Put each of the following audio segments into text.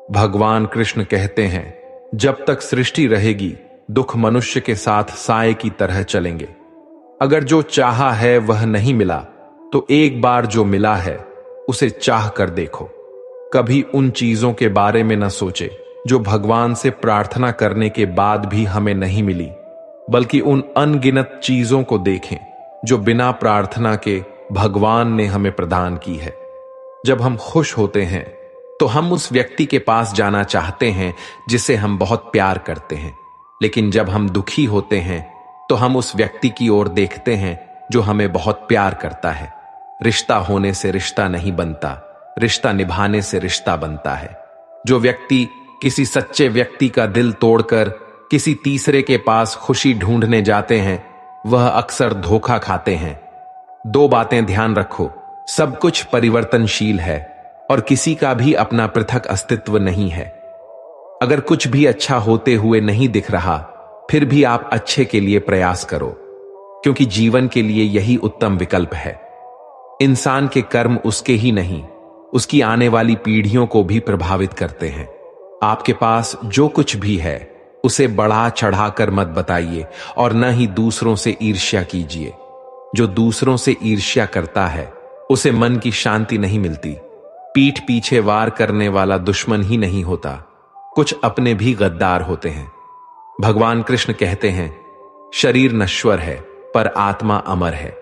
भगवान कृष्ण कहते हैं, जब तक सृष्टि रहेगी दुख मनुष्य के साथ साए की तरह चलेंगे। अगर जो चाहा है वह नहीं मिला तो एक बार जो मिला है उसे चाह कर देखो। कभी उन चीजों के बारे में न सोचे जो भगवान से प्रार्थना करने के बाद भी हमें नहीं मिली, बल्कि उन अनगिनत चीजों को देखें जो बिना प्रार्थना के भगवान ने हमें प्रदान की है। जब हम खुश होते हैं तो हम उस व्यक्ति के पास जाना चाहते हैं जिसे हम बहुत प्यार करते हैं, लेकिन जब हम दुखी होते हैं तो हम उस व्यक्ति की ओर देखते हैं जो हमें बहुत प्यार करता है। रिश्ता होने से रिश्ता नहीं बनता, रिश्ता निभाने से रिश्ता बनता है। जो व्यक्ति किसी सच्चे व्यक्ति का दिल तोड़कर किसी तीसरे के पास खुशी ढूंढने जाते हैं वह अक्सर धोखा खाते हैं। दो बातें ध्यान रखो, सब कुछ परिवर्तनशील है और किसी का भी अपना पृथक अस्तित्व नहीं है। अगर कुछ भी अच्छा होते हुए नहीं दिख रहा फिर भी आप अच्छे के लिए प्रयास करो, क्योंकि जीवन के लिए यही उत्तम विकल्प है। इंसान के कर्म उसके ही नहीं, उसकी आने वाली पीढ़ियों को भी प्रभावित करते हैं। आपके पास जो कुछ भी है उसे बढ़ा चढ़ाकर मत बताइए और न ही दूसरों से ईर्ष्या कीजिए। जो दूसरों से ईर्ष्या करता है उसे मन की शांति नहीं मिलती। पीठ पीछे वार करने वाला दुश्मन ही नहीं होता, कुछ अपने भी गद्दार होते हैं। भगवान कृष्ण कहते हैं, शरीर नश्वर है पर आत्मा अमर है।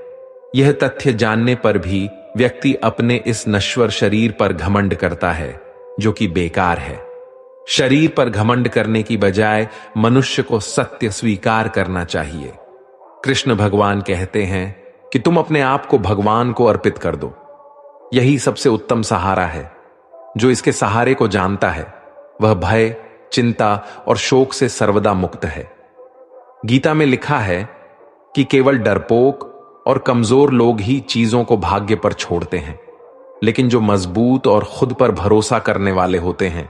यह तथ्य जानने पर भी व्यक्ति अपने इस नश्वर शरीर पर घमंड करता है जो कि बेकार है। शरीर पर घमंड करने की बजाय मनुष्य को सत्य स्वीकार करना चाहिए। कृष्ण भगवान कहते हैं कि तुम अपने आप को भगवान को अर्पित कर दो। यही सबसे उत्तम सहारा है। जो इसके सहारे को जानता है वह भय, चिंता और शोक से सर्वदा मुक्त है। गीता में लिखा है कि केवल डरपोक और कमजोर लोग ही चीजों को भाग्य पर छोड़ते हैं, लेकिन जो मजबूत और खुद पर भरोसा करने वाले होते हैं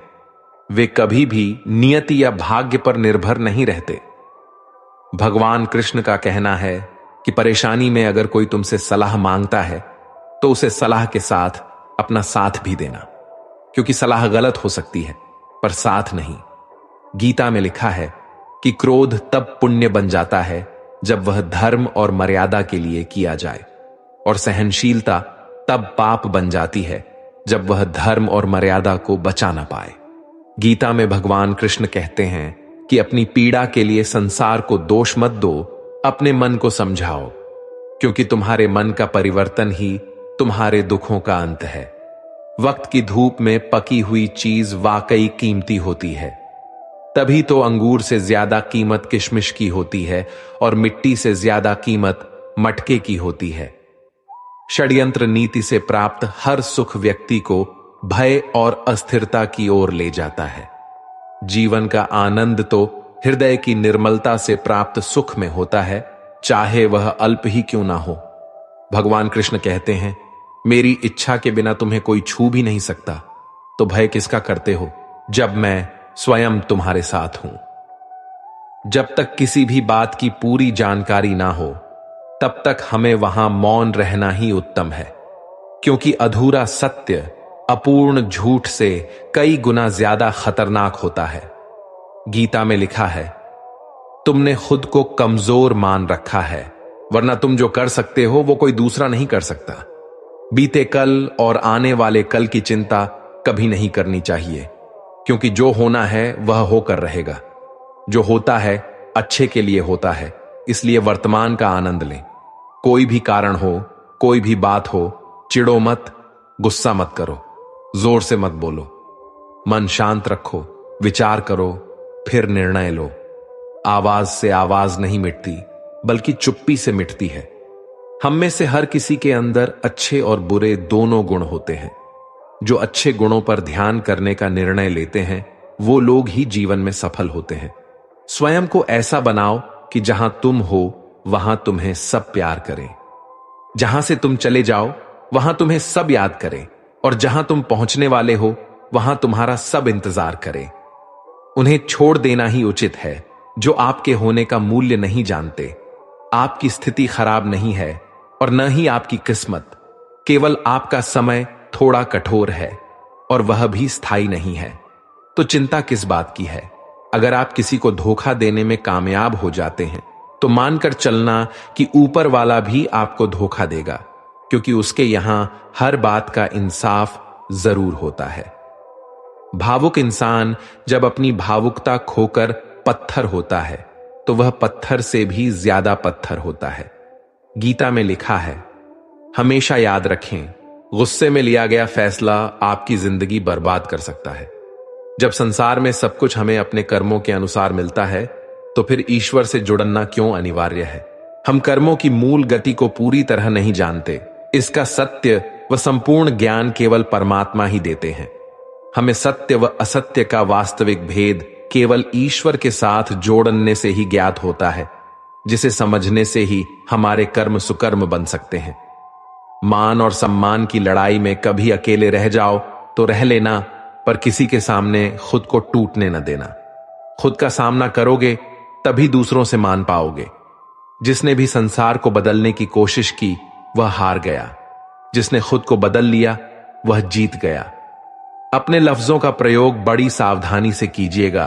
वे कभी भी नियति या भाग्य पर निर्भर नहीं रहते। भगवान कृष्ण का कहना है कि परेशानी में अगर कोई तुमसे सलाह मांगता है तो उसे सलाह के साथ अपना साथ भी देना, क्योंकि सलाह गलत हो सकती है पर साथ नहीं। गीता में लिखा है कि क्रोध तब पुण्य बन जाता है जब वह धर्म और मर्यादा के लिए किया जाए, और सहनशीलता तब पाप बन जाती है जब वह धर्म और मर्यादा को बचा ना पाए। गीता में भगवान कृष्ण कहते हैं कि अपनी पीड़ा के लिए संसार को दोष मत दो, अपने मन को समझाओ, क्योंकि तुम्हारे मन का परिवर्तन ही तुम्हारे दुखों का अंत है। वक्त की धूप में पकी हुई चीज वाकई कीमती होती है, तभी तो अंगूर से ज्यादा कीमत किशमिश की होती है और मिट्टी से ज्यादा कीमत मटके की होती है। षड्यंत्र नीति से प्राप्त हर सुख व्यक्ति को भय और अस्थिरता की ओर ले जाता है। जीवन का आनंद तो हृदय की निर्मलता से प्राप्त सुख में होता है, चाहे वह अल्प ही क्यों ना हो। भगवान कृष्ण कहते हैं, मेरी इच्छा के बिना तुम्हें कोई छू भी नहीं सकता, तो भय किसका करते हो जब मैं स्वयं तुम्हारे साथ हूं। जब तक किसी भी बात की पूरी जानकारी ना हो तब तक हमें वहां मौन रहना ही उत्तम है, क्योंकि अधूरा सत्य अपूर्ण झूठ से कई गुना ज्यादा खतरनाक होता है। गीता में लिखा है, तुमने खुद को कमजोर मान रखा है, वरना तुम जो कर सकते हो वो कोई दूसरा नहीं कर सकता। बीते कल और आने वाले कल की चिंता कभी नहीं करनी चाहिए, क्योंकि जो होना है वह होकर रहेगा। जो होता है अच्छे के लिए होता है, इसलिए वर्तमान का आनंद लें। कोई भी कारण हो, कोई भी बात हो, चिढ़ो मत, गुस्सा मत करो, जोर से मत बोलो, मन शांत रखो, विचार करो, फिर निर्णय लो। आवाज से आवाज नहीं मिटती, बल्कि चुप्पी से मिटती है। हम में से हर किसी के अंदर अच्छे और बुरे दोनों गुण होते हैं। जो अच्छे गुणों पर ध्यान करने का निर्णय लेते हैं वो लोग ही जीवन में सफल होते हैं। स्वयं को ऐसा बनाओ कि जहां तुम हो वहां तुम्हें सब प्यार करें, जहां से तुम चले जाओ वहां तुम्हें सब याद करें, और जहां तुम पहुंचने वाले हो वहां तुम्हारा सब इंतजार करें। उन्हें छोड़ देना ही उचित है जो आपके होने का मूल्य नहीं जानते। आपकी स्थिति खराब नहीं है और न ही आपकी किस्मत, केवल आपका समय थोड़ा कठोर है और वह भी स्थायी नहीं है। तो चिंता किस बात की है। अगर आप किसी को धोखा देने में कामयाब हो जाते हैं तो मानकर चलना कि ऊपर वाला भी आपको धोखा देगा, क्योंकि उसके यहां हर बात का इंसाफ जरूर होता है। भावुक इंसान जब अपनी भावुकता खोकर पत्थर होता है तो वह पत्थर से भी ज्यादा पत्थर होता है। गीता में लिखा है, हमेशा याद रखें, गुस्से में लिया गया फैसला आपकी जिंदगी बर्बाद कर सकता है। जब संसार में सब कुछ हमें अपने कर्मों के अनुसार मिलता है तो फिर ईश्वर से जुड़ना क्यों अनिवार्य है। हम कर्मों की मूल गति को पूरी तरह नहीं जानते। इसका सत्य व संपूर्ण ज्ञान केवल परमात्मा ही देते हैं। हमें सत्य व असत्य का वास्तविक भेद केवल ईश्वर के साथ जोड़ने से ही ज्ञात होता है, जिसे समझने से ही हमारे कर्म सुकर्म बन सकते हैं। मान और सम्मान की लड़ाई में कभी अकेले रह जाओ तो रह लेना, पर किसी के सामने खुद को टूटने न देना। खुद का सामना करोगे तभी दूसरों से मान पाओगे। जिसने भी संसार को बदलने की कोशिश की वह हार गया, जिसने खुद को बदल लिया वह जीत गया। अपने लफ्जों का प्रयोग बड़ी सावधानी से कीजिएगा,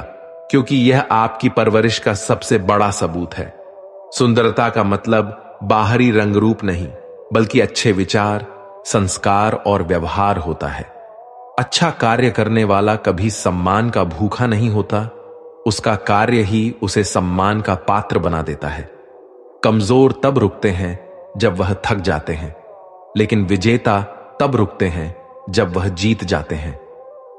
क्योंकि यह आपकी परवरिश का सबसे बड़ा सबूत है। सुंदरता का मतलब बाहरी रंग रूप नहीं, बल्कि अच्छे विचार, संस्कार और व्यवहार होता है। अच्छा कार्य करने वाला कभी सम्मान का भूखा नहीं होता, उसका कार्य ही उसे सम्मान का पात्र बना देता है। कमजोर तब रुकते हैं जब वह थक जाते हैं, लेकिन विजेता तब रुकते हैं जब वह जीत जाते हैं।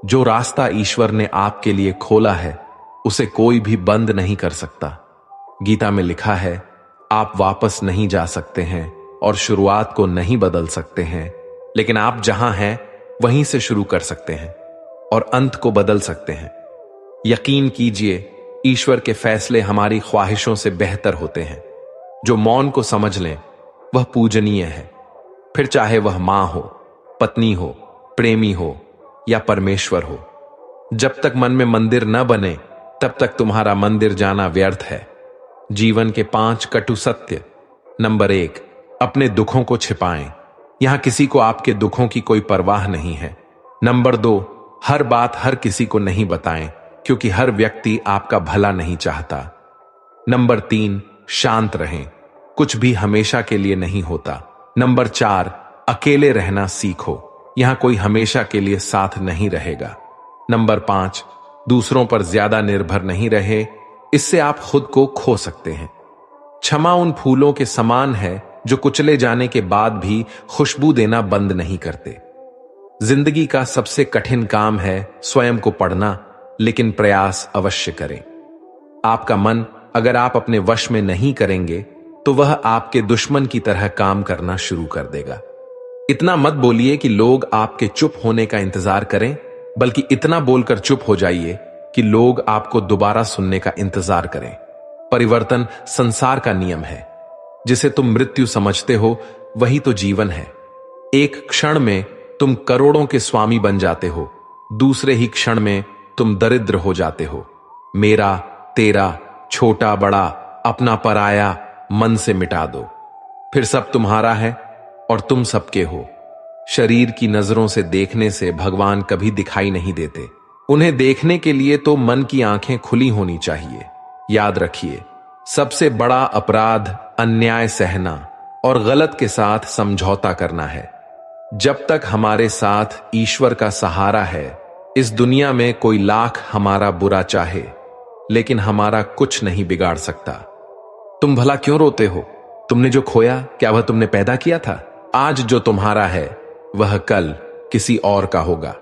जो रास्ता ईश्वर ने आपके लिए खोला है उसे कोई भी बंद नहीं कर सकता। गीता में लिखा है, आप वापस नहीं जा सकते हैं और शुरुआत को नहीं बदल सकते हैं, लेकिन आप जहां हैं वहीं से शुरू कर सकते हैं और अंत को बदल सकते हैं। यकीन कीजिए, ईश्वर के फैसले हमारी ख्वाहिशों से बेहतर होते हैं। जो मौन को समझ लें वह पूजनीय है, फिर चाहे वह मां हो, पत्नी हो, प्रेमी हो या परमेश्वर हो। जब तक मन में मंदिर न बने तब तक तुम्हारा मंदिर जाना व्यर्थ है। जीवन के 5 कटु सत्य। नंबर 1, अपने दुखों को छिपाएं। यहां किसी को आपके दुखों की कोई परवाह नहीं है। नंबर 2, हर बात हर किसी को नहीं बताएं, क्योंकि हर व्यक्ति आपका भला नहीं चाहता। नंबर 3, शांत रहें, कुछ भी हमेशा के लिए नहीं होता। नंबर 4, अकेले रहना सीखो, यहां कोई हमेशा के लिए साथ नहीं रहेगा। नंबर 5, दूसरों पर ज्यादा निर्भर नहीं रहे, इससे आप खुद को खो सकते हैं। क्षमा उन फूलों के समान है जो कुचले जाने के बाद भी खुशबू देना बंद नहीं करते। जिंदगी का सबसे कठिन काम है स्वयं को पढ़ना, लेकिन प्रयास अवश्य करें। आपका मन अगर आप अपने वश में नहीं करेंगे तो वह आपके दुश्मन की तरह काम करना शुरू कर देगा। इतना मत बोलिए कि लोग आपके चुप होने का इंतजार करें, बल्कि इतना बोलकर चुप हो जाइए कि लोग आपको दोबारा सुनने का इंतजार करें। परिवर्तन संसार का नियम है। जिसे तुम मृत्यु समझते हो वही तो जीवन है। एक क्षण में तुम करोड़ों के स्वामी बन जाते हो, दूसरे ही क्षण में तुम दरिद्र हो जाते हो। मेरा, तेरा, छोटा बड़ा, अपना पराया मन से मिटा दो, फिर सब तुम्हारा है और तुम सबके हो। शरीर की नजरों से देखने से भगवान कभी दिखाई नहीं देते। उन्हें देखने के लिए तो मन की आंखें खुली होनी चाहिए। याद रखिए, सबसे बड़ा अपराध अन्याय सहना और गलत के साथ समझौता करना है। जब तक हमारे साथ ईश्वर का सहारा है, इस दुनिया में कोई लाख हमारा बुरा चाहे, लेकिन हमारा कुछ नहीं बिगाड़ सकता। तुम भला क्यों रोते हो? तुमने जो खोया क्या वह तुमने पैदा किया था? आज जो तुम्हारा है वह कल किसी और का होगा,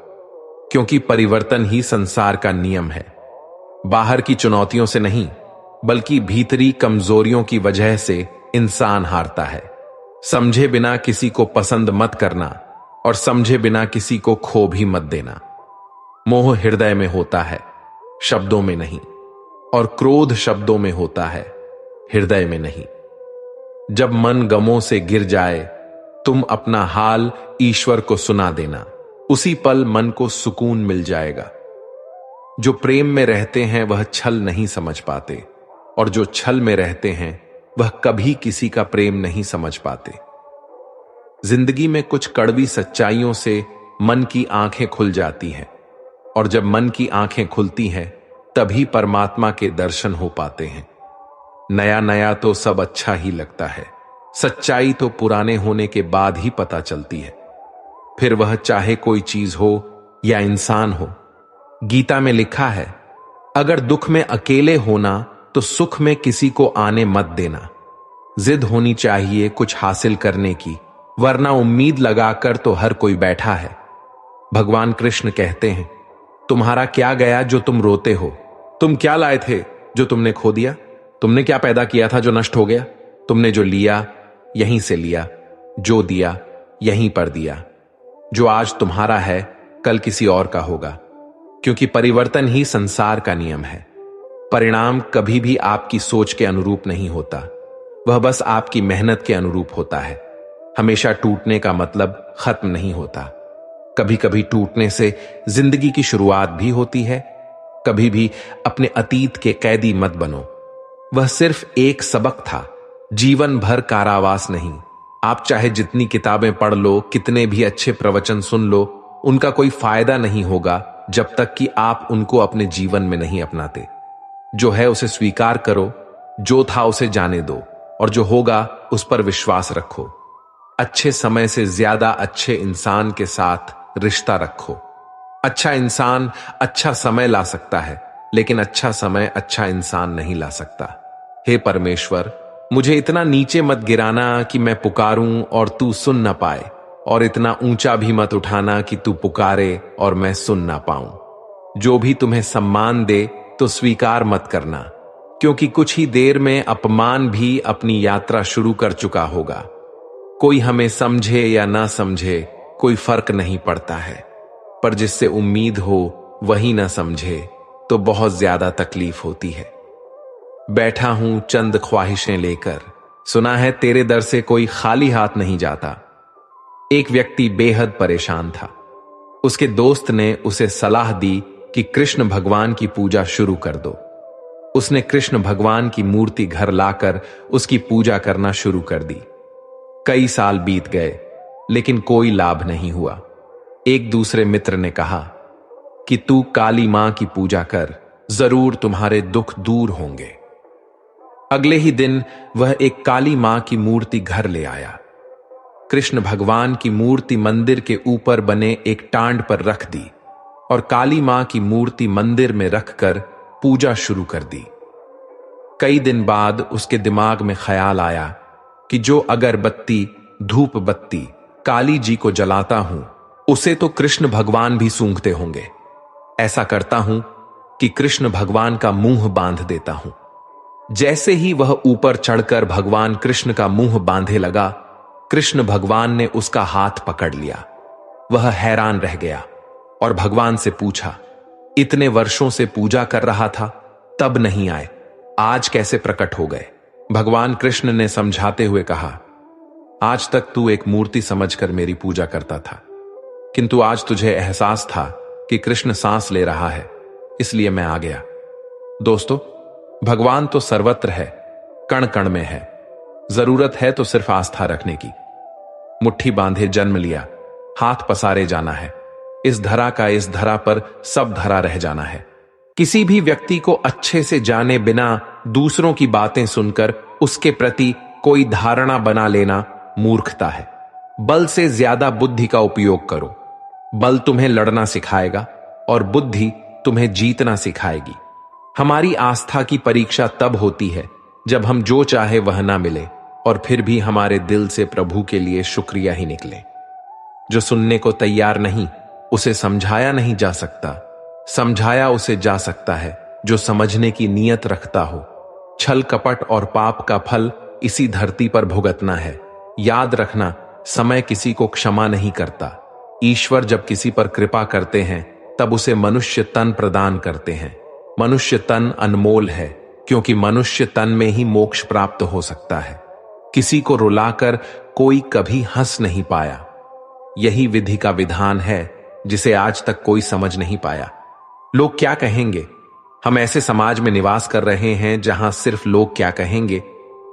क्योंकि परिवर्तन ही संसार का नियम है। बाहर की चुनौतियों से नहीं, बल्कि भीतरी कमजोरियों की वजह से इंसान हारता है। समझे बिना किसी को पसंद मत करना और समझे बिना किसी को खो भी मत देना। मोह हृदय में होता है, शब्दों में नहीं, और क्रोध शब्दों में होता है, हृदय में नहीं। जब मन गमों से गिर जाए, तुम अपना हाल ईश्वर को सुना देना, उसी पल मन को सुकून मिल जाएगा। जो प्रेम में रहते हैं वह छल नहीं समझ पाते, और जो छल में रहते हैं वह कभी किसी का प्रेम नहीं समझ पाते। जिंदगी में कुछ कड़वी सच्चाइयों से मन की आंखें खुल जाती हैं। और जब मन की आंखें खुलती हैं तभी परमात्मा के दर्शन हो पाते हैं। नया नया तो सब अच्छा ही लगता है, सच्चाई तो पुराने होने के बाद ही पता चलती है, फिर वह चाहे कोई चीज हो या इंसान हो। गीता में लिखा है, अगर दुख में अकेले होना तो सुख में किसी को आने मत देना। जिद होनी चाहिए कुछ हासिल करने की, वरना उम्मीद लगाकर तो हर कोई बैठा है। भगवान कृष्ण कहते हैं, तुम्हारा क्या गया जो तुम रोते हो? तुम क्या लाए थे जो तुमने खो दिया? तुमने क्या पैदा किया था जो नष्ट हो गया? तुमने जो लिया यहीं से लिया, जो दिया यहीं पर दिया। जो आज तुम्हारा है कल किसी और का होगा, क्योंकि परिवर्तन ही संसार का नियम है। परिणाम कभी भी आपकी सोच के अनुरूप नहीं होता, वह बस आपकी मेहनत के अनुरूप होता है। हमेशा टूटने का मतलब खत्म नहीं होता। कभी कभी टूटने से जिंदगी की शुरुआत भी होती है। कभी भी अपने अतीत के कैदी मत बनो, वह सिर्फ एक सबक था, जीवन भर कारावास नहीं। आप चाहे जितनी किताबें पढ़ लो, कितने भी अच्छे प्रवचन सुन लो, उनका कोई फायदा नहीं होगा जब तक कि आप उनको अपने जीवन में नहीं अपनाते। जो है उसे स्वीकार करो, जो था उसे जाने दो, और जो होगा उस पर विश्वास रखो। अच्छे समय से ज्यादा अच्छे इंसान के साथ रिश्ता रखो। अच्छा इंसान अच्छा समय ला सकता है, लेकिन अच्छा समय अच्छा इंसान नहीं ला सकता। हे परमेश्वर, मुझे इतना नीचे मत गिराना कि मैं पुकारूं और तू सुन न पाए, और इतना ऊंचा भी मत उठाना कि तू पुकारे और मैं सुन ना पाऊं। जो भी तुम्हें सम्मान दे तो स्वीकार मत करना, क्योंकि कुछ ही देर में अपमान भी अपनी यात्रा शुरू कर चुका होगा। कोई हमें समझे या ना समझे कोई फर्क नहीं पड़ता है, पर जिससे उम्मीद हो वही ना समझे तो बहुत ज्यादा तकलीफ होती है। बैठा हूं चंद ख्वाहिशें लेकर, सुना है तेरे दर से कोई खाली हाथ नहीं जाता। एक व्यक्ति बेहद परेशान था। उसके दोस्त ने उसे सलाह दी कि कृष्ण भगवान की पूजा शुरू कर दो। उसने कृष्ण भगवान की मूर्ति घर लाकर उसकी पूजा करना शुरू कर दी। कई साल बीत गए, लेकिन कोई लाभ नहीं हुआ। एक दूसरे मित्र ने कहा कि तू काली मां की पूजा कर, जरूर तुम्हारे दुख दूर होंगे। अगले ही दिन वह एक काली मां की मूर्ति घर ले आया। कृष्ण भगवान की मूर्ति मंदिर के ऊपर बने एक टांड पर रख दी और काली मां की मूर्ति मंदिर में रखकर पूजा शुरू कर दी। कई दिन बाद उसके दिमाग में ख्याल आया कि जो अगरबत्ती, धूप बत्ती काली जी को जलाता हूं, उसे तो कृष्ण भगवान भी सूंघते होंगे। ऐसा करता हूं कि कृष्ण भगवान का मुंह बांध देता हूं। जैसे ही वह ऊपर चढ़कर भगवान कृष्ण का मुंह बांधे लगा, कृष्ण भगवान ने उसका हाथ पकड़ लिया। वह हैरान रह गया और भगवान से पूछा, इतने वर्षों से पूजा कर रहा था, तब नहीं आए, आज कैसे प्रकट हो गए? भगवान कृष्ण ने समझाते हुए कहा, आज तक तू एक मूर्ति समझकर मेरी पूजा करता था, किंतु आज तुझे एहसास था कि कृष्ण सांस ले रहा है, इसलिए मैं आ गया। दोस्तों, भगवान तो सर्वत्र है, कण कण में है। जरूरत है तो सिर्फ आस्था रखने की। मुट्ठी बांधे जन्म लिया, हाथ पसारे जाना है। इस धरा का इस धरा पर सब धरा रह जाना है। किसी भी व्यक्ति को अच्छे से जाने बिना दूसरों की बातें सुनकर उसके प्रति कोई धारणा बना लेना मूर्खता है। बल से ज्यादा बुद्धि का उपयोग करो। बल तुम्हें लड़ना सिखाएगा और बुद्धि तुम्हें जीतना सिखाएगी। हमारी आस्था की परीक्षा तब होती है जब हम जो चाहे वह ना मिले और फिर भी हमारे दिल से प्रभु के लिए शुक्रिया ही निकले। जो सुनने को तैयार नहीं, उसे समझाया नहीं जा सकता। समझाया उसे जा सकता है जो समझने की नीयत रखता हो। छल कपट और पाप का फल इसी धरती पर भुगतना है। याद रखना, समय किसी को क्षमा नहीं करता। ईश्वर जब किसी पर कृपा करते हैं तब उसे मनुष्य तन प्रदान करते हैं। मनुष्य तन अनमोल है, क्योंकि मनुष्य तन में ही मोक्ष प्राप्त हो सकता है। किसी को रुलाकर कोई कभी हंस नहीं पाया। यही विधि का विधान है जिसे आज तक कोई समझ नहीं पाया। लोग क्या कहेंगे? हम ऐसे समाज में निवास कर रहे हैं जहां सिर्फ लोग क्या कहेंगे,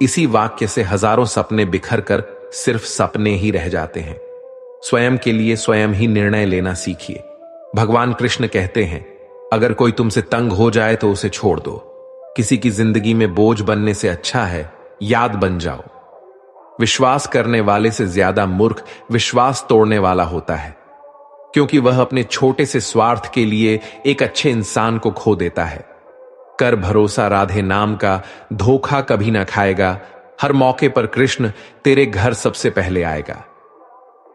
इसी वाक्य से हजारों सपने बिखर कर सिर्फ सपने ही रह जाते हैं। स्वयं के लिए स्वयं ही निर्णय लेना सीखिए। भगवान कृष्ण कहते हैं, अगर कोई तुमसे तंग हो जाए तो उसे छोड़ दो। किसी की जिंदगी में बोझ बनने से अच्छा है याद बन जाओ। विश्वास करने वाले से ज्यादा मूर्ख विश्वास तोड़ने वाला होता है, क्योंकि वह अपने छोटे से स्वार्थ के लिए एक अच्छे इंसान को खो देता है। कर भरोसा राधे नाम का, धोखा कभी ना खाएगा। हर मौके पर कृष्ण तेरे घर सबसे पहले आएगा।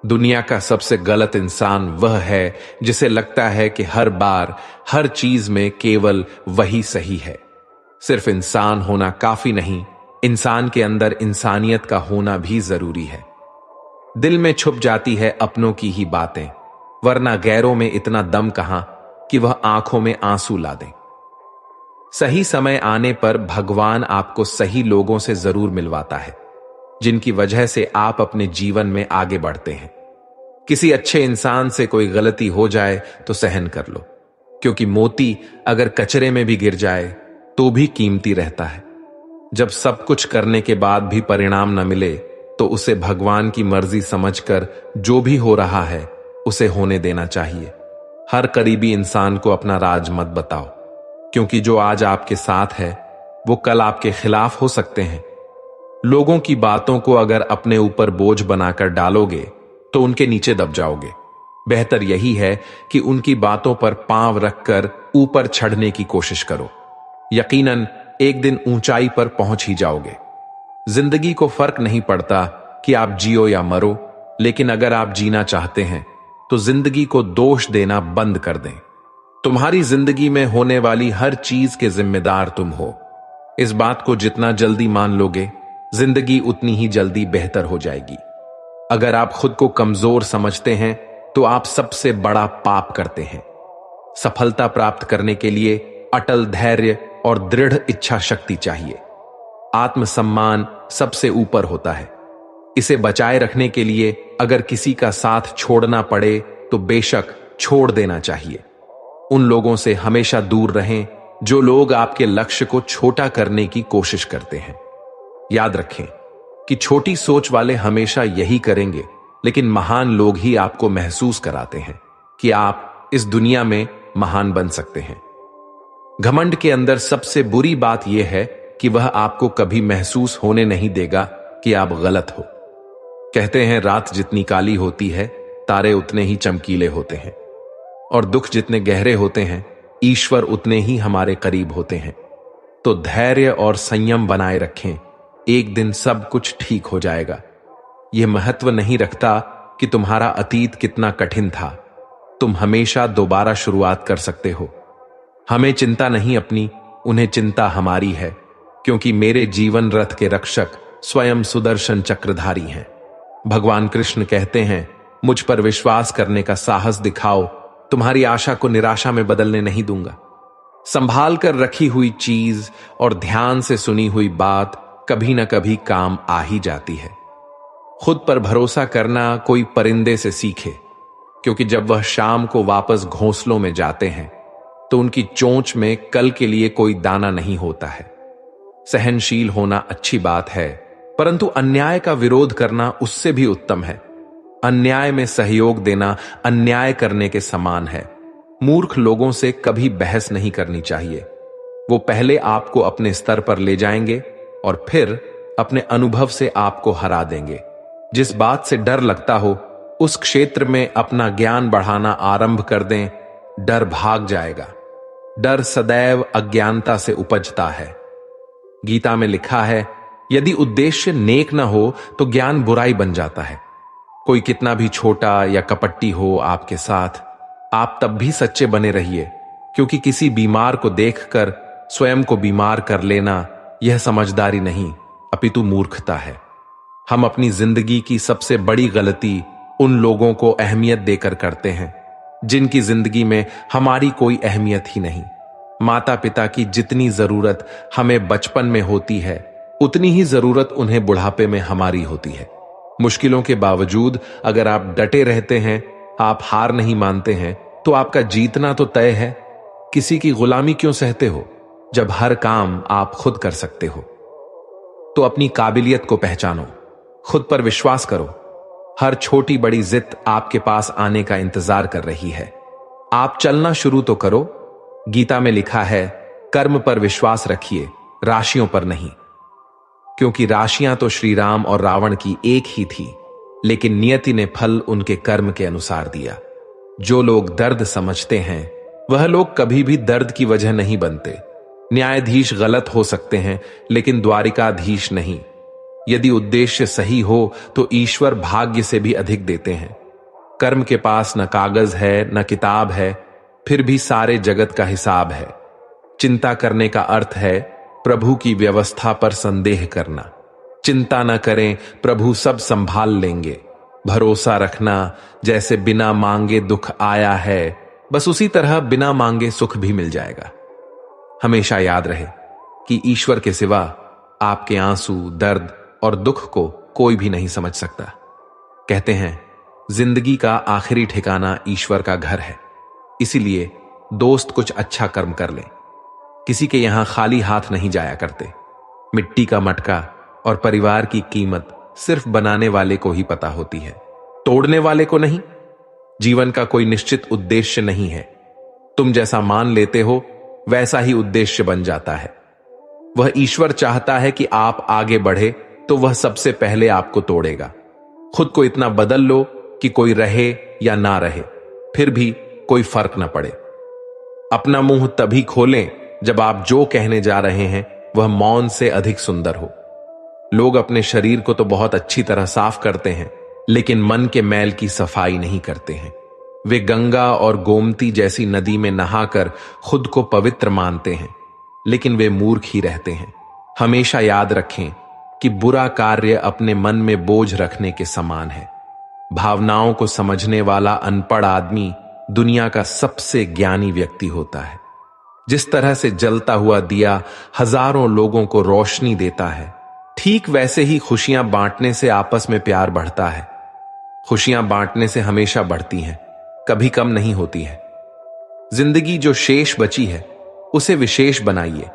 दुनिया का सबसे गलत इंसान वह है जिसे लगता है कि हर बार हर चीज में केवल वही सही है। सिर्फ इंसान होना काफी नहीं, इंसान के अंदर इंसानियत का होना भी जरूरी है। दिल में छुप जाती है अपनों की ही बातें, वरना गैरों में इतना दम कहां कि वह आंखों में आंसू ला दें। सही समय आने पर भगवान आपको सही लोगों से जरूर मिलवाता है, जिनकी वजह से आप अपने जीवन में आगे बढ़ते हैं। किसी अच्छे इंसान से कोई गलती हो जाए तो सहन कर लो, क्योंकि मोती अगर कचरे में भी गिर जाए तो भी कीमती रहता है। जब सब कुछ करने के बाद भी परिणाम न मिले तो उसे भगवान की मर्जी समझकर जो भी हो रहा है उसे होने देना चाहिए। हर करीबी इंसान को अपना राज मत बताओ, क्योंकि जो आज आपके साथ है वो कल आपके खिलाफ हो सकते हैं। लोगों की बातों को अगर अपने ऊपर बोझ बनाकर डालोगे तो उनके नीचे दब जाओगे। बेहतर यही है कि उनकी बातों पर पांव रखकर ऊपर चढ़ने की कोशिश करो। यकीनन एक दिन ऊंचाई पर पहुंच ही जाओगे। जिंदगी को फर्क नहीं पड़ता कि आप जियो या मरो, लेकिन अगर आप जीना चाहते हैं तो जिंदगी को दोष देना बंद कर दें। तुम्हारी जिंदगी में होने वाली हर चीज के जिम्मेदार तुम हो। इस बात को जितना जल्दी मान लोगे, जिंदगी उतनी ही जल्दी बेहतर हो जाएगी। अगर आप खुद को कमजोर समझते हैं तो आप सबसे बड़ा पाप करते हैं। सफलता प्राप्त करने के लिए अटल धैर्य और दृढ़ इच्छा शक्ति चाहिए। आत्मसम्मान सबसे ऊपर होता है। इसे बचाए रखने के लिए अगर किसी का साथ छोड़ना पड़े तो बेशक छोड़ देना चाहिए। उन लोगों से हमेशा दूर रहें जो लोग आपके लक्ष्य को छोटा करने की कोशिश करते हैं। याद रखें कि छोटी सोच वाले हमेशा यही करेंगे, लेकिन महान लोग ही आपको महसूस कराते हैं कि आप इस दुनिया में महान बन सकते हैं। घमंड के अंदर सबसे बुरी बात यह है कि वह आपको कभी महसूस होने नहीं देगा कि आप गलत हो। कहते हैं रात जितनी काली होती है तारे उतने ही चमकीले होते हैं, और दुख जितने गहरे होते हैं ईश्वर उतने ही हमारे करीब होते हैं। तो धैर्य और संयम बनाए रखें, एक दिन सब कुछ ठीक हो जाएगा। यह महत्व नहीं रखता कि तुम्हारा अतीत कितना कठिन था, तुम हमेशा दोबारा शुरुआत कर सकते हो। हमें चिंता नहीं अपनी, उन्हें चिंता हमारी है, क्योंकि मेरे जीवन रथ के रक्षक स्वयं सुदर्शन चक्रधारी हैं। भगवान कृष्ण कहते हैं, मुझ पर विश्वास करने का साहस दिखाओ, तुम्हारी आशा को निराशा में बदलने नहीं दूंगा। संभाल कर रखी हुई चीज और ध्यान से सुनी हुई बात कभी न कभी काम आ ही जाती है। खुद पर भरोसा करना कोई परिंदे से सीखे, क्योंकि जब वह शाम को वापस घोंसलों में जाते हैं तो उनकी चोंच में कल के लिए कोई दाना नहीं होता है। सहनशील होना अच्छी बात है, परंतु अन्याय का विरोध करना उससे भी उत्तम है। अन्याय में सहयोग देना अन्याय करने के समान है। मूर्ख लोगों से कभी बहस नहीं करनी चाहिए। वो पहले आपको अपने स्तर पर ले जाएंगे और फिर अपने अनुभव से आपको हरा देंगे। जिस बात से डर लगता हो उस क्षेत्र में अपना ज्ञान बढ़ाना आरंभ कर दें, डर भाग जाएगा। डर सदैव अज्ञानता से उपजता है। गीता में लिखा है, यदि उद्देश्य नेक न हो तो ज्ञान बुराई बन जाता है। कोई कितना भी छोटा या कपटी हो आपके साथ, आप तब भी सच्चे बने रहिए, क्योंकि किसी बीमार को देखकर स्वयं को बीमार कर लेना यह समझदारी नहीं, अपितु मूर्खता है। हम अपनी जिंदगी की सबसे बड़ी गलती उन लोगों को अहमियत देकर करते हैं जिनकी जिंदगी में हमारी कोई अहमियत ही नहीं। माता पिता की जितनी जरूरत हमें बचपन में होती है, उतनी ही जरूरत उन्हें बुढ़ापे में हमारी होती है। मुश्किलों के बावजूद अगर आप डटे रहते हैं, आप हार नहीं मानते हैं, तो आपका जीतना तो तय है। किसी की गुलामी क्यों सहते हो जब हर काम आप खुद कर सकते हो? तो अपनी काबिलियत को पहचानो, खुद पर विश्वास करो। हर छोटी बड़ी जिद आपके पास आने का इंतजार कर रही है। आप चलना शुरू तो करो। गीता में लिखा है, कर्म पर विश्वास रखिए, राशियों पर नहीं। क्योंकि राशियां तो श्री राम और रावण की एक ही थी, लेकिन नियति ने फल उनके कर्म के अनुसार दिया। जो लोग दर्द समझते हैं वह लोग कभी भी दर्द की वजह नहीं बनते। न्यायाधीश गलत हो सकते हैं, लेकिन द्वारिकाधीश नहीं। यदि उद्देश्य सही हो तो ईश्वर भाग्य से भी अधिक देते हैं। कर्म के पास न कागज है न किताब है, फिर भी सारे जगत का हिसाब है। चिंता करने का अर्थ है प्रभु की व्यवस्था पर संदेह करना। चिंता न करें, प्रभु सब संभाल लेंगे। भरोसा रखना, जैसे बिना मांगे दुख आया है, बस उसी तरह बिना मांगे सुख भी मिल जाएगा। हमेशा याद रहे कि ईश्वर के सिवा आपके आंसू, दर्द और दुख को कोई भी नहीं समझ सकता। कहते हैं, जिंदगी का आखिरी ठिकाना ईश्वर का घर है। इसीलिए दोस्त कुछ अच्छा कर्म कर लें। किसी के यहां खाली हाथ नहीं जाया करते। मिट्टी का मटका और परिवार की कीमत सिर्फ बनाने वाले को ही पता होती है, तोड़ने वाले को नहीं। जीवन का कोई निश्चित उद्देश्य नहीं है। तुम जैसा मान लेते हो वैसा ही उद्देश्य बन जाता है। वह ईश्वर चाहता है कि आप आगे बढ़े तो वह सबसे पहले आपको तोड़ेगा। खुद को इतना बदल लो कि कोई रहे या ना रहे, फिर भी कोई फर्क ना पड़े। अपना मुंह तभी खोलें जब आप जो कहने जा रहे हैं वह मौन से अधिक सुंदर हो। लोग अपने शरीर को तो बहुत अच्छी तरह साफ करते हैं, लेकिन मन के मैल की सफाई नहीं करते हैं। वे गंगा और गोमती जैसी नदी में नहाकर खुद को पवित्र मानते हैं, लेकिन वे मूर्ख ही रहते हैं। हमेशा याद रखें कि बुरा कार्य अपने मन में बोझ रखने के समान है। भावनाओं को समझने वाला अनपढ़ आदमी दुनिया का सबसे ज्ञानी व्यक्ति होता है। जिस तरह से जलता हुआ दिया हजारों लोगों को रोशनी देता है, ठीक वैसे ही खुशियां बांटने से आपस में प्यार बढ़ता है। खुशियां बांटने से हमेशा बढ़ती हैं, कभी कम नहीं होती है। जिंदगी जो शेष बची है उसे विशेष बनाइए,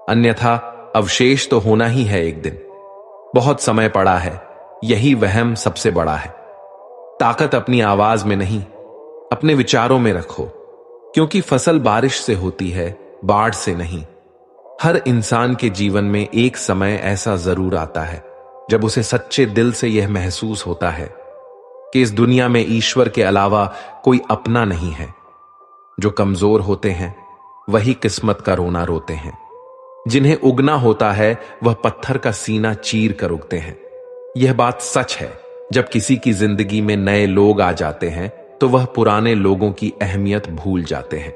अन्यथा अवशेष तो होना ही है एक दिन। बहुत समय पड़ा है, यही वहम सबसे बड़ा है। ताकत अपनी आवाज में नहीं, अपने विचारों में रखो, क्योंकि फसल बारिश से होती है, बाढ़ से नहीं। हर इंसान के जीवन में एक समय ऐसा जरूर आता है जब उसे सच्चे दिल से यह महसूस होता है कि इस दुनिया में ईश्वर के अलावा कोई अपना नहीं है। जो कमजोर होते हैं वही किस्मत का रोना रोते हैं। जिन्हें उगना होता है वह पत्थर का सीना चीर कर उगते हैं। यह बात सच है। जब किसी की जिंदगी में नए लोग आ जाते हैं तो वह पुराने लोगों की अहमियत भूल जाते हैं।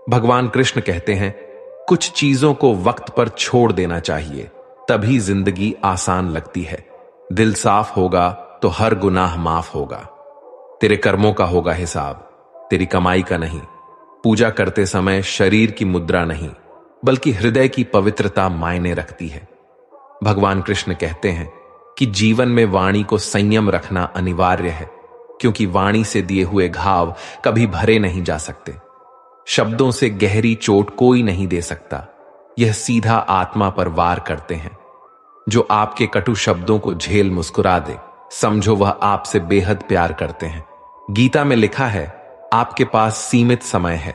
भगवान कृष्ण कहते हैं, कुछ चीजों को वक्त पर छोड़ देना चाहिए, तभी जिंदगी आसान लगती है। दिल साफ होगा तो हर गुनाह माफ होगा। तेरे कर्मों का होगा हिसाब, तेरी कमाई का नहीं। पूजा करते समय शरीर की मुद्रा नहीं, बल्कि हृदय की पवित्रता मायने रखती है। भगवान कृष्ण कहते हैं कि जीवन में वाणी को संयम रखना अनिवार्य है, क्योंकि वाणी से दिए हुए घाव कभी भरे नहीं जा सकते। शब्दों से गहरी चोट कोई नहीं दे सकता, यह सीधा आत्मा पर वार करते हैं। जो आपके कटु शब्दों को झेल मुस्कुरा दे, समझो वह आपसे बेहद प्यार करते हैं। गीता में लिखा है, आपके पास सीमित समय है,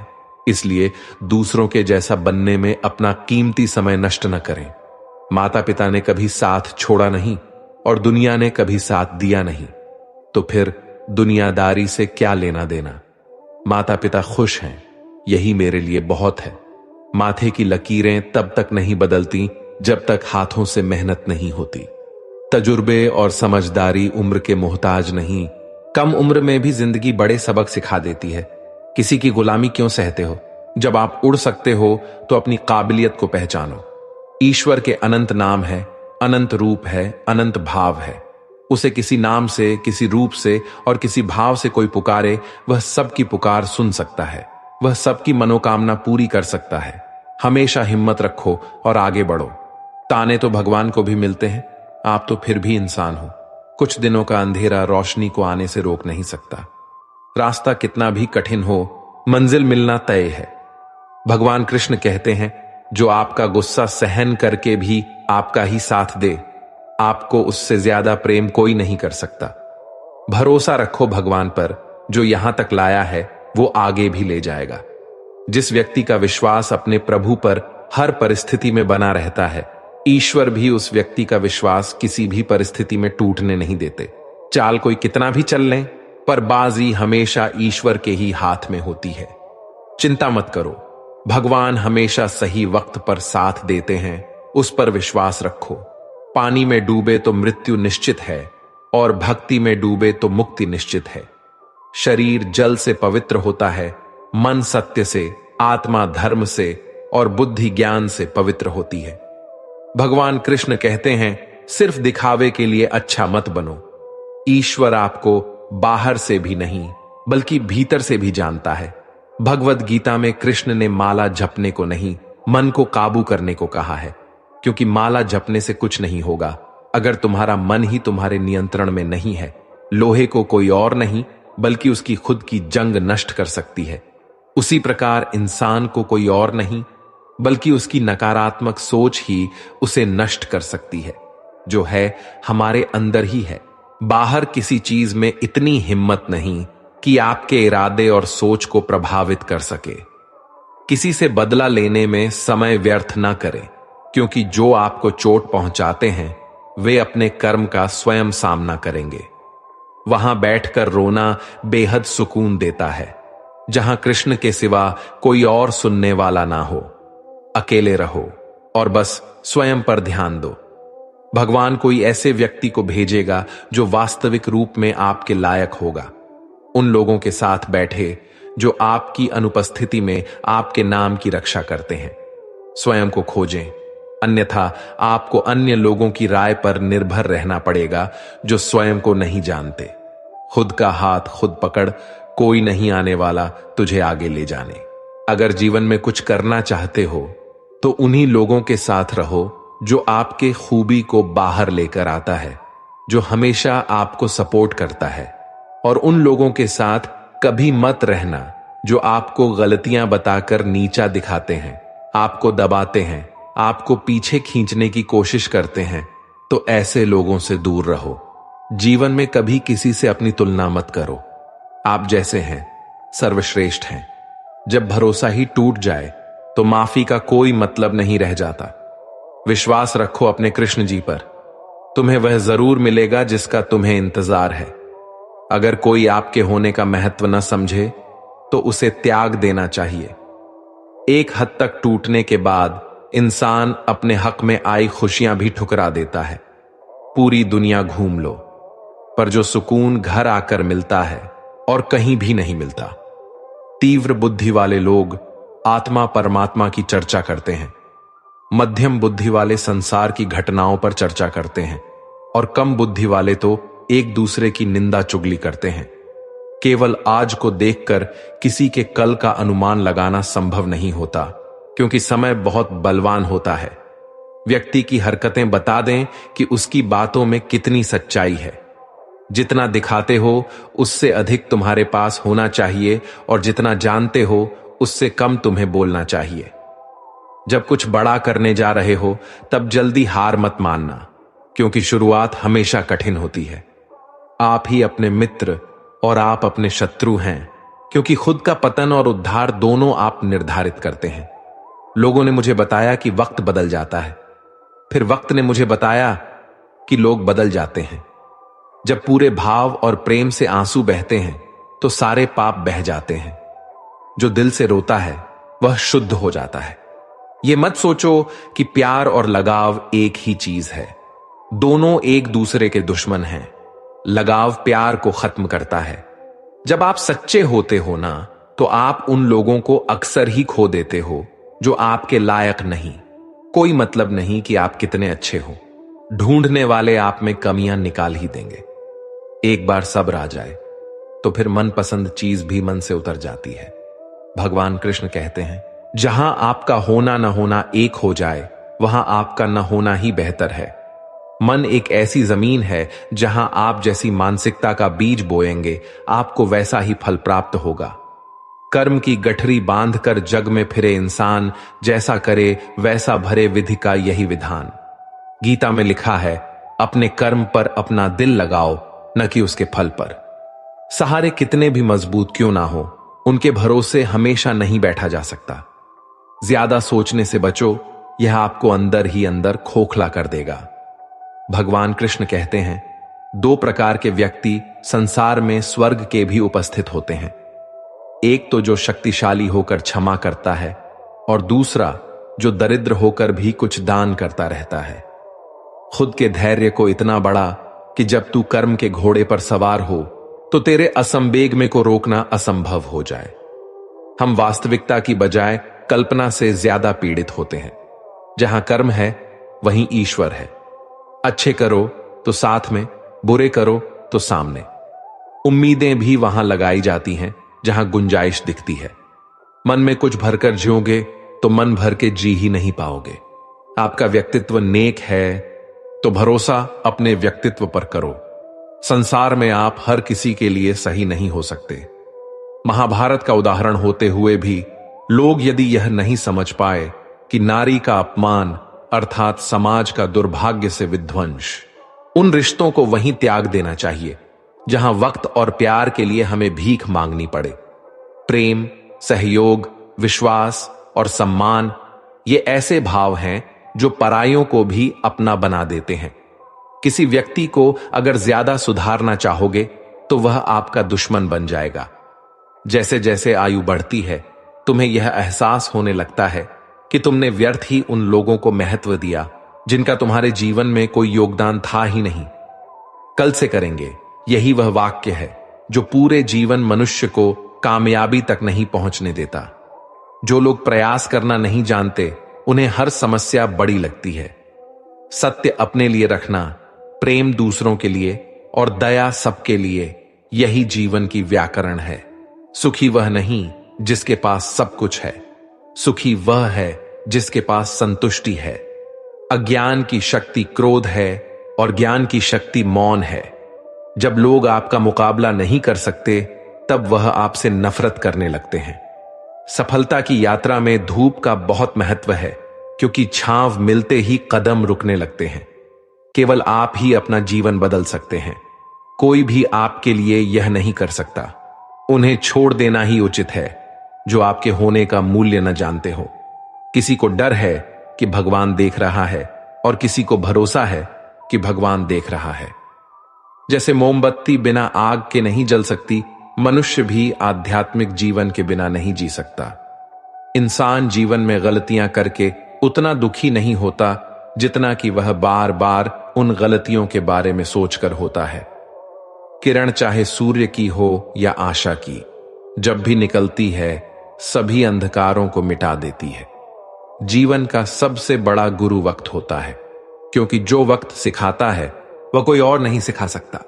इसलिए दूसरों के जैसा बनने में अपना कीमती समय नष्ट न करें। माता पिता ने कभी साथ छोड़ा नहीं और दुनिया ने कभी साथ दिया नहीं, तो फिर दुनियादारी से क्या लेना देना। माता पिता खुश हैं, यही मेरे लिए बहुत है। माथे की लकीरें तब तक नहीं बदलती जब तक हाथों से मेहनत नहीं होती। तजुर्बे और समझदारी उम्र के मोहताज नहीं। कम उम्र में भी जिंदगी बड़े सबक सिखा देती है। किसी की गुलामी क्यों सहते हो? जब आप उड़ सकते हो तो अपनी काबिलियत को पहचानो। ईश्वर के अनंत नाम है, अनंत रूप है, अनंत भाव है। उसे किसी नाम से, किसी रूप से और किसी भाव से कोई पुकारे, वह सबकी पुकार सुन सकता है। वह सबकी मनोकामना पूरी कर सकता है। हमेशा हिम्मत रखो और आगे बढ़ो। ताने तो भगवान को भी मिलते हैं, आप तो फिर भी इंसान हो। कुछ दिनों का अंधेरा रोशनी को आने से रोक नहीं सकता। रास्ता कितना भी कठिन हो, मंजिल मिलना तय है। भगवान कृष्ण कहते हैं, जो आपका गुस्सा सहन करके भी आपका ही साथ दे, आपको उससे ज्यादा प्रेम कोई नहीं कर सकता। भरोसा रखो भगवान पर, जो यहां तक लाया है वो आगे भी ले जाएगा। जिस व्यक्ति का विश्वास अपने प्रभु पर हर परिस्थिति में बना रहता है, ईश्वर भी उस व्यक्ति का विश्वास किसी भी परिस्थिति में टूटने नहीं देते। चाल कोई कितना भी चल ले, पर बाजी हमेशा ईश्वर के ही हाथ में होती है। चिंता मत करो, भगवान हमेशा सही वक्त पर साथ देते हैं, उस पर विश्वास रखो। पानी में डूबे तो मृत्यु निश्चित है, और भक्ति में डूबे तो मुक्ति निश्चित है। शरीर जल से पवित्र होता है, मन सत्य से, आत्मा धर्म से और बुद्धि ज्ञान से पवित्र होती है। भगवान कृष्ण कहते हैं, सिर्फ दिखावे के लिए अच्छा मत बनो। ईश्वर आपको बाहर से भी नहीं बल्कि भीतर से भी जानता है। भगवद गीता में कृष्ण ने माला जपने को नहीं, मन को काबू करने को कहा है, क्योंकि माला जपने से कुछ नहीं होगा अगर तुम्हारा मन ही तुम्हारे नियंत्रण में नहीं है। लोहे को कोई और नहीं बल्कि उसकी खुद की जंग नष्ट कर सकती है। उसी प्रकार इंसान को कोई और नहीं बल्कि उसकी नकारात्मक सोच ही उसे नष्ट कर सकती है, जो है हमारे अंदर ही है। बाहर किसी चीज में इतनी हिम्मत नहीं कि आपके इरादे और सोच को प्रभावित कर सके। किसी से बदला लेने में समय व्यर्थ ना करें, क्योंकि जो आपको चोट पहुंचाते हैं वे अपने कर्म का स्वयं सामना करेंगे। वहां बैठकर रोना बेहद सुकून देता है, जहां कृष्ण के सिवा कोई और सुनने वाला ना हो। अकेले रहो और बस स्वयं पर ध्यान दो। भगवान कोई ऐसे व्यक्ति को भेजेगा जो वास्तविक रूप में आपके लायक होगा। उन लोगों के साथ बैठे जो आपकी अनुपस्थिति में आपके नाम की रक्षा करते हैं। स्वयं को खोजें, अन्यथा आपको अन्य लोगों की राय पर निर्भर रहना पड़ेगा जो स्वयं को नहीं जानते। खुद का हाथ खुद पकड़, कोई नहीं आने वाला तुझे आगे ले जाने। अगर जीवन में कुछ करना चाहते हो तो उन्हीं लोगों के साथ रहो जो आपके खूबी को बाहर लेकर आता है, जो हमेशा आपको सपोर्ट करता है। और उन लोगों के साथ कभी मत रहना जो आपको गलतियां बताकर नीचा दिखाते हैं, आपको दबाते हैं, आपको पीछे खींचने की कोशिश करते हैं। तो ऐसे लोगों से दूर रहो। जीवन में कभी किसी से अपनी तुलना मत करो। आप जैसे हैं सर्वश्रेष्ठ हैं। जब भरोसा ही टूट जाए तो माफी का कोई मतलब नहीं रह जाता। विश्वास रखो अपने कृष्ण जी पर, तुम्हें वह जरूर मिलेगा जिसका तुम्हें इंतजार है। अगर कोई आपके होने का महत्व न समझे तो उसे त्याग देना चाहिए। एक हद तक टूटने के बाद इंसान अपने हक में आई खुशियां भी ठुकरा देता है। पूरी दुनिया घूम लो, पर जो सुकून घर आकर मिलता है और कहीं भी नहीं मिलता। तीव्र बुद्धि वाले लोग आत्मा परमात्मा की चर्चा करते हैं, मध्यम बुद्धि वाले संसार की घटनाओं पर चर्चा करते हैं, और कम बुद्धि वाले तो एक दूसरे की निंदा चुगली करते हैं। केवल आज को देखकर किसी के कल का अनुमान लगाना संभव नहीं होता, क्योंकि समय बहुत बलवान होता है। व्यक्ति की हरकतें बता दें कि उसकी बातों में कितनी सच्चाई है। जितना दिखाते हो उससे अधिक तुम्हारे पास होना चाहिए, और जितना जानते हो उससे कम तुम्हें बोलना चाहिए। जब कुछ बड़ा करने जा रहे हो तब जल्दी हार मत मानना, क्योंकि शुरुआत हमेशा कठिन होती है। आप ही अपने मित्र और आप अपने शत्रु हैं, क्योंकि खुद का पतन और उद्धार दोनों आप निर्धारित करते हैं। लोगों ने मुझे बताया कि वक्त बदल जाता है, फिर वक्त ने मुझे बताया कि लोग बदल जाते हैं। जब पूरे भाव और प्रेम से आंसू बहते हैं तो सारे पाप बह जाते हैं। जो दिल से रोता है वह शुद्ध हो जाता है। यह मत सोचो कि प्यार और लगाव एक ही चीज है। दोनों एक दूसरे के दुश्मन हैं। लगाव प्यार को खत्म करता है। जब आप सच्चे होते हो ना, तो आप उन लोगों को अक्सर ही खो देते हो जो आपके लायक नहीं। कोई मतलब नहीं कि आप कितने अच्छे हो, ढूंढने वाले आप में कमियां निकाल ही देंगे। एक बार सब्र आ जाए तो फिर मनपसंद चीज भी मन से उतर जाती है। भगवान कृष्ण कहते हैं, जहां आपका होना न होना एक हो जाए, वहां आपका न होना ही बेहतर है। मन एक ऐसी जमीन है जहां आप जैसी मानसिकता का बीज बोएंगे, आपको वैसा ही फल प्राप्त होगा। कर्म की गठरी बांधकर जग में फिरे इंसान, जैसा करे वैसा भरे विधि का यही विधान। गीता में लिखा है, अपने कर्म पर अपना दिल लगाओ, न कि उसके फल पर। सहारे कितने भी मजबूत क्यों ना हो, उनके भरोसे हमेशा नहीं बैठा जा सकता। ज्यादा सोचने से बचो, यह आपको अंदर ही अंदर खोखला कर देगा। भगवान कृष्ण कहते हैं, दो प्रकार के व्यक्ति संसार में स्वर्ग के भी उपस्थित होते हैं। एक तो जो शक्तिशाली होकर क्षमा करता है, और दूसरा जो दरिद्र होकर भी कुछ दान करता रहता है। खुद के धैर्य को इतना बड़ा कि जब तू कर्म के घोड़े पर सवार हो तो तेरे असंवेग में को रोकना असंभव हो जाए। हम वास्तविकता की बजाय कल्पना से ज्यादा पीड़ित होते हैं। जहां कर्म है वहीं ईश्वर है। अच्छे करो तो साथ में, बुरे करो तो सामने। उम्मीदें भी वहां लगाई जाती हैं जहां गुंजाइश दिखती है। मन में कुछ भरकर जियोगे तो मन भर के जी ही नहीं पाओगे। आपका व्यक्तित्व नेक है तो भरोसा अपने व्यक्तित्व पर करो। संसार में आप हर किसी के लिए सही नहीं हो सकते। महाभारत का उदाहरण होते हुए भी लोग यदि यह नहीं समझ पाए कि नारी का अपमान अर्थात समाज का दुर्भाग्य से विध्वंस, उन रिश्तों को वहीं त्याग देना चाहिए जहां वक्त और प्यार के लिए हमें भीख मांगनी पड़े। प्रेम, सहयोग, विश्वास और सम्मान ये ऐसे भाव हैं जो परायों को भी अपना बना देते हैं। किसी व्यक्ति को अगर ज्यादा सुधारना चाहोगे तो वह आपका दुश्मन बन जाएगा। जैसे जैसे आयु बढ़ती है तुम्हें यह एहसास होने लगता है कि तुमने व्यर्थ ही उन लोगों को महत्व दिया जिनका तुम्हारे जीवन में कोई योगदान था ही नहीं। कल से करेंगे, यही वह वाक्य है जो पूरे जीवन मनुष्य को कामयाबी तक नहीं पहुंचने देता। जो लोग प्रयास करना नहीं जानते उन्हें हर समस्या बड़ी लगती है। सत्य अपने लिए रखना, प्रेम दूसरों के लिए और दया सबके लिए, यही जीवन की व्याकरण है। सुखी वह नहीं जिसके पास सब कुछ है, सुखी वह है जिसके पास संतुष्टि है। अज्ञान की शक्ति क्रोध है और ज्ञान की शक्ति मौन है। जब लोग आपका मुकाबला नहीं कर सकते तब वह आपसे नफरत करने लगते हैं। सफलता की यात्रा में धूप का बहुत महत्व है क्योंकि छांव मिलते ही कदम रुकने लगते हैं। केवल आप ही अपना जीवन बदल सकते हैं। कोई भी आपके लिए यह नहीं कर सकता। उन्हें छोड़ देना ही उचित है जो आपके होने का मूल्य न जानते हो। किसी को डर है कि भगवान देख रहा है और किसी को भरोसा है कि भगवान देख रहा है। जैसे मोमबत्ती बिना आग के नहीं जल सकती, मनुष्य भी आध्यात्मिक जीवन के बिना नहीं जी सकता। इंसान जीवन में गलतियां करके उतना दुखी नहीं होता जितना कि वह बार बार उन गलतियों के बारे में सोचकर होता है। किरण चाहे सूर्य की हो या आशा की, जब भी निकलती है सभी अंधकारों को मिटा देती है। जीवन का सबसे बड़ा गुरु वक्त होता है, क्योंकि जो वक्त सिखाता है वह कोई और नहीं सिखा सकता।